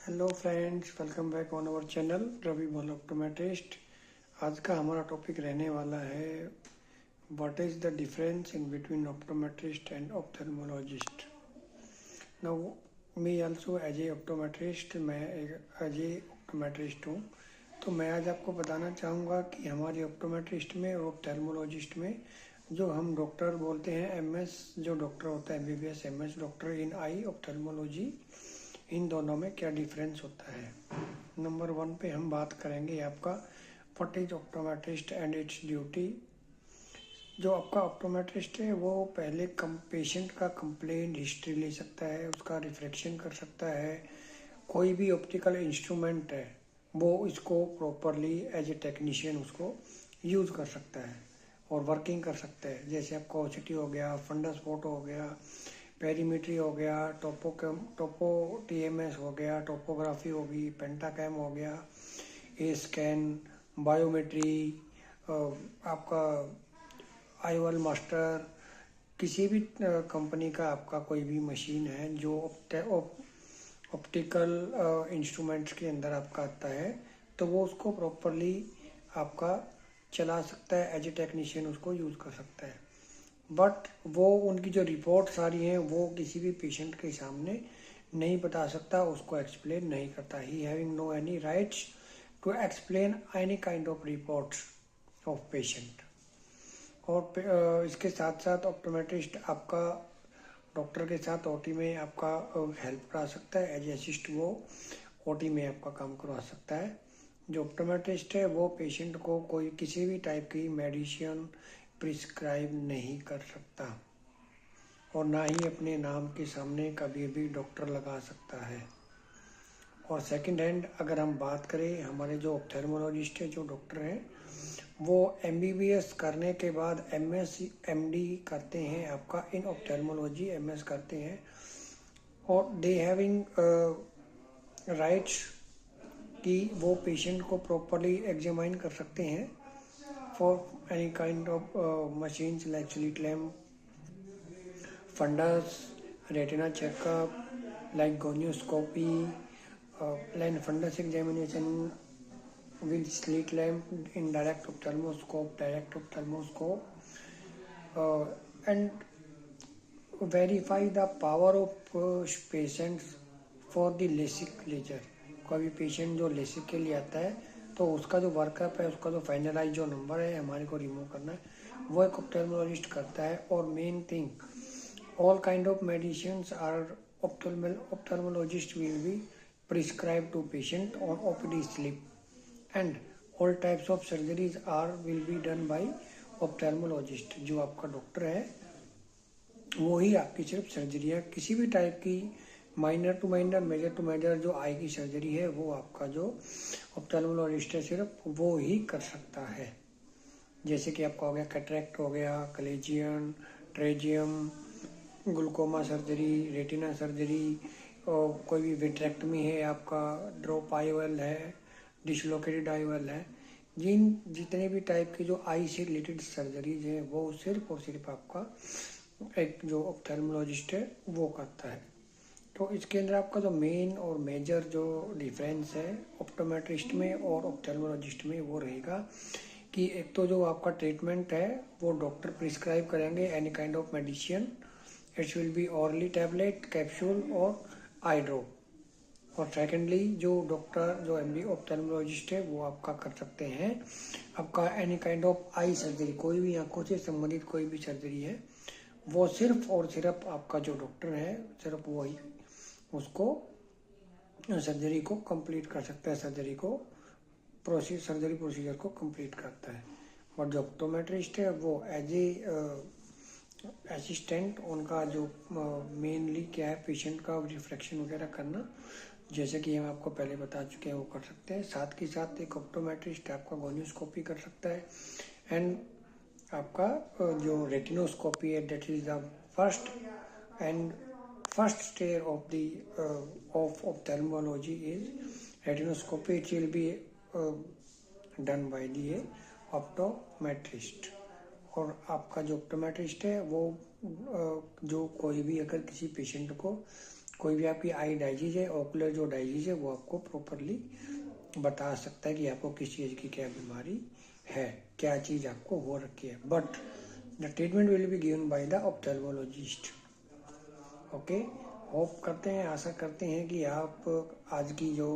Hello friends, welcome back on our channel Ravi Bhol optometrist. आज का हमारा टॉपिक रहने वाला है what is the difference in between optometrist and ophthalmologist. Now me also as a optometrist, मैं as a optometrist हूँ। तो मैं आज आपको बताना चाहूँगा कि हमारे ऑप्टोमेट्रिस्ट में और ऑप्थेल्मोलॉजिस्ट में जो हम डॉक्टर बोलते हैं एमएस, जो डॉक्टर होता है एमबीबीएस एमएस डॉक्टर इन आई ऑप्थेल्मोलॉजी, इन दोनों में क्या डिफरेंस होता है। नंबर 1 पे हम बात करेंगे आपका what is optometrist and it's duty. जो आपका ऑप्टोमेट्रिस्ट है वो पहले पेशेंट का कंप्लेंट हिस्ट्री ले सकता है, उसका रिफ्लेक्शन कर सकता है। कोई भी ऑप्टिकल इंस्ट्रूमेंट है वो इसको प्रॉपरली एज ए टेक्नीशियन उसको यूज़ कर सकता है और वर्किंग कर सकता है। जैसे आपका ओसिटी हो गया, फंडस फोटो हो गया, पेरीमीट्री हो गया, टोपो टीएमएस हो गया, टोपोग्राफी होगी, पेंटाकैम हो गया, ए स्कैन, बायोमेट्री, आपका आईवल मास्टर, किसी भी कंपनी का आपका कोई भी मशीन है जो ऑप्टिकल इंस्ट्रूमेंट्स के अंदर आपका आता है, तो वो उसको प्रॉपरली आपका चला सकता है, एज ए टेक्नीशियन उसको यूज़ कर सकता है। बट वो उनकी जो रिपोर्ट सारी हैं वो किसी भी पेशेंट के सामने नहीं बता सकता, उसको एक्सप्लेन नहीं करता। He having no any rights to explain any kind of reports of patient. और इसके साथ साथ ऑप्टोमेट्रिस्ट आपका डॉक्टर के साथ ओटी में आपका हेल्प करा सकता है, एज असिस्ट वो ओटी में आपका काम करवा सकता है। जो ऑप्टोमेट्रिस्ट है वो पेशेंट को कोई किसी भी टाइप की मेडिसिन प्रिस्क्राइब नहीं कर सकता और ना ही अपने नाम के सामने कभी भी डॉक्टर लगा सकता है। और सेकंड हैंड अगर हम बात करें, हमारे जो ऑप्थेल्मोलॉजिस्ट है, जो डॉक्टर हैं, वो एमबीबीएस करने के बाद एमएस एमडी करते हैं आपका इन ऑप्थेल्मोलॉजी, एमएस करते हैं और दे हैविंग राइट्स कि वो पेशेंट को प्रॉपरली एग्जामिन कर सकते हैं for any kind of machines like slit lamp, fundus, retina checkup, like gonioscopy, line fundus examination with slit lamp, in direct ophthalmoscope, and verify the power of patients for the LASIK laser। कोई भी patient जो LASIK के लिए आता है तो उसका जो वर्कअप है, उसका जो फाइनलाइज जो नंबर है हमारे को रिमूव करना है, वो एक ऑप्थेल्मोलॉजिस्ट करता है। और main thing, all kind of medicines are ophthalmologist will be prescribed to patient on OPD slip, and all types of surgeries will be done by ophthalmologist। जो आपका डॉक्टर है वो ही आपकी सिर्फ सर्जरी है, किसी भी टाइप की minor to minor, major to major जो आई की सर्जरी है वो आपका जो ऑप्थेल्मोलॉजिस्ट है सिर्फ वो ही कर सकता है। जैसे कि आपका हो गया कैटरेक्ट हो गया, कलेजियन, ट्रेजियम, ग्लूकोमा सर्जरी, रेटिना सर्जरी, और कोई भी विट्रेक्टमी है, आपका ड्रॉप आईवल है, डिसलोकेटेड आईवल है, जितने भी टाइप की जो आई से रिलेटेड सर्जरीज हैं वो सिर्फ और सिर्फ आपका एक जो ऑप्थेल्मोलॉजिस्ट है वो करता है। तो इसके अंदर आपका जो मेन और मेजर जो डिफरेंस है ऑप्टोमेट्रिस्ट में और ऑप्थेल्मोलॉजिस्ट में वो रहेगा कि एक तो जो आपका ट्रीटमेंट है वो डॉक्टर प्रिस्क्राइब करेंगे any kind of medicine, it's will be hourly tablet, capsule और आई ड्रॉप। और सेकेंडली जो डॉक्टर जो एमडी ऑप्थेल्मोलॉजिस्ट है वो आपका कर सकते हैं आपका any kind of eye surgery, कोई भी आंखों से संबंधित कोई भी सर्जरी है वो सिर्फ और सिर्फ आपका जो डॉक्टर है सिर्फ वही उसको सर्जरी को कंप्लीट कर सकता है, सर्जरी प्रोसीजर को कंप्लीट करता है। बट जो ऑप्टोमेट्रिस्ट है वो एज ए असिस्टेंट, उनका जो मेनली क्या है पेशेंट का रिफ्लेक्शन वगैरह करना, जैसे कि हम आपको पहले बता चुके हैं वो कर सकते हैं। साथ के साथ एक ऑप्टोमेट्रिस्ट आपका गोनियोस्कोपी कर सकता है, एंड आपका जो रेटिनोस्कोपी है that is the first stage of ophthalmology is retinoscopy। It will be done by the optometrist। और आपका जो ऑप्टोमेट्रिस्ट है वो जो कोई भी अगर किसी पेशेंट को कोई भी आपकी आई डाइजीज है, ओकुलर जो डाइजीज है, वो आपको प्रॉपरली बता सकता है कि आपको किस चीज़ की क्या बीमारी है, क्या चीज़ आपको हो रखी है। But the treatment will be given by the ophthalmologist. Okay, hope करते हैं, आशा करते हैं कि आप आज की जो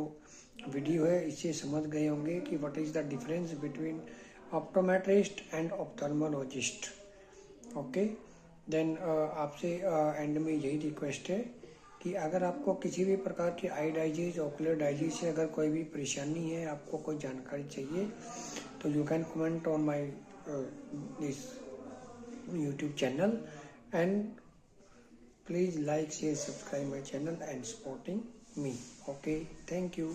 वीडियो है इससे समझ गए होंगे कि what is the difference between optometrist and ophthalmologist. Okay, then आपसे एंड में यही रिक्वेस्ट है कि अगर आपको किसी भी प्रकार की आई डाइजीज, ओकुलर डाइजीज से अगर कोई भी परेशानी है, आपको कोई जानकारी चाहिए, तो you can comment on my this YouTube channel and please like, share, subscribe my channel and supporting me. Okay, thank you.